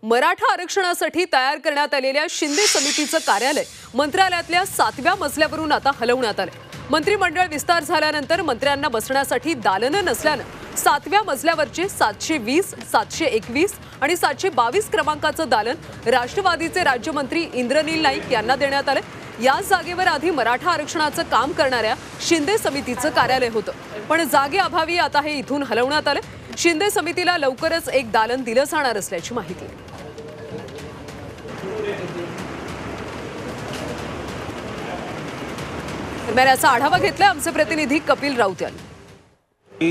मराठा आरक्षणासाठी तयार करण्यात आलेल्या शिंदे समितीचं कार्यालय मंत्रालयातल्या 7व्या मजल्यावरून आता हलवण्यात आले। मंत्रिमंडळ विस्तार झाल्यानंतर मंत्र्यांना बसण्यासाठी दालनं नसल्यानं 7व्या मजल्यावरचे 720, 721 आणि 722 क्रमांकाचं दालन राष्ट्रवादीचे राज्यमंत्री इंद्रनील नाईक यांना देण्यात आले। या जागेवर आधी मराठा आरक्षणाचं काम करणाऱ्या शिंदे समितीचं कार्यालय होतं, पण जागेअभावी आता हे इथून हलवण्यात आले। शिंदे समितीला लवकरच एक दालन दिलं जाणार असल्याची माहिती आहे। दरम्यान याचा आढावा घेतलाय आमचे प्रतिनिधी कपिल राऊत यांनी।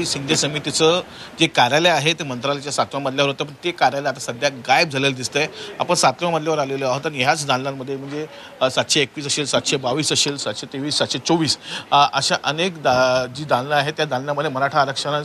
शिंदे समितीचं जे कार्यालय आहे ते मंत्रालयाच्या 7व्या मजल्यावर होतं, पण ते कार्यालय आता सध्या गायब झालेलं दिसतंय। आपण 7व्या मजल्यावर आलेलो आहोत आणि ह्याच दालनांमध्ये म्हणजे 721 असेल, 722 असेल, 723, 724 अशा अनेक जी दालनं आहेत त्या दालनामध्ये मराठा आरक्षण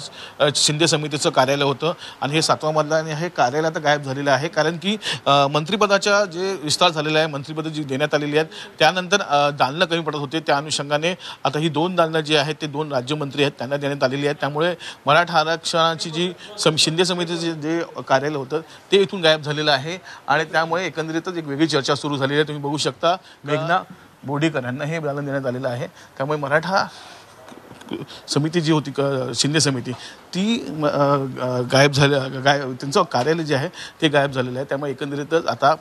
शिंदे समितीचं कार्यालय होतं आणि हे 7वा मजला आणि हे कार्यालय आता गायब झालेलं आहे, कारण की मंत्रिपदाच्या जे विस्तार झालेला आहे, मंत्रिपद जी देण्यात आलेली आहेत त्यानंतर दालनं कमी पडत होते। त्या अनुषंगाने आता ही 2 दालनं जी आहेत ते 2 राज्यमंत्री आहेत त्यांना देण्यात आलेली आहेत। त्यामुळे मराठा आरक्षणाची जी शिंदे समितीचे जे कार्यालय होतं ते इथून गायब झालेलं आहे आणि त्यामुळे एकंदरीतच एक वेगळी चर्चा सुरू झालेली आहे। तुम्ही बघू शकता मेघना बोर्डीकर यांना हे दालन देण्यात आलेलं आहे। त्यामुळे मराठा समिती जी होती शिंदे समिती ती गायब त्यांचं कार्यालय जे आहे ते गायब झालेलं आहे। त्यामुळे एकंदरीतच आता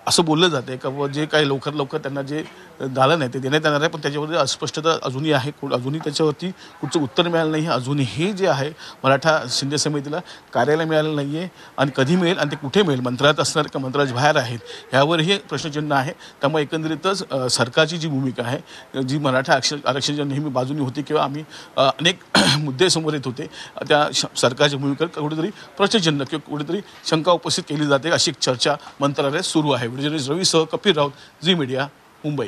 असं बोललं जातं आहे का जे काही लवकर त्यांना जे दालन आहे ते देण्यात येणार आहे, पण त्याच्यावरती अस्पष्टता अजूनही आहे। अजूनही त्याच्यावरती कुठचं उत्तर मिळालं नाही। अजूनही जे आहे मराठा शिंदे समितीला कार्यालय मिळालं नाही आहे आणि कधी मिळेल आणि ते कुठे मिळेल, मंत्रालयात असणार का मंत्रालयाच्या बाहेर आहेत, ह्यावरही प्रश्नचिन्ह आहे। त्यामुळे एकंदरीतच सरकारची जी भूमिका आहे, जी मराठा आरक्षणाच्या नेहमी बाजूनी होती किंवा आम्ही अनेक मुद्दे समोर येत होते, त्या सरकारच्या भूमिकेवर कुठेतरी प्रश्नचिन्ह किंवा कुठेतरी शंका उपस्थित केली जाते, अशी एक चर्चा मंत्रालयात सुरू आहे। व्हिडिओ जर्नलिस्ट रवी सह कपिल राऊत, झी मीडिया, मुंबई।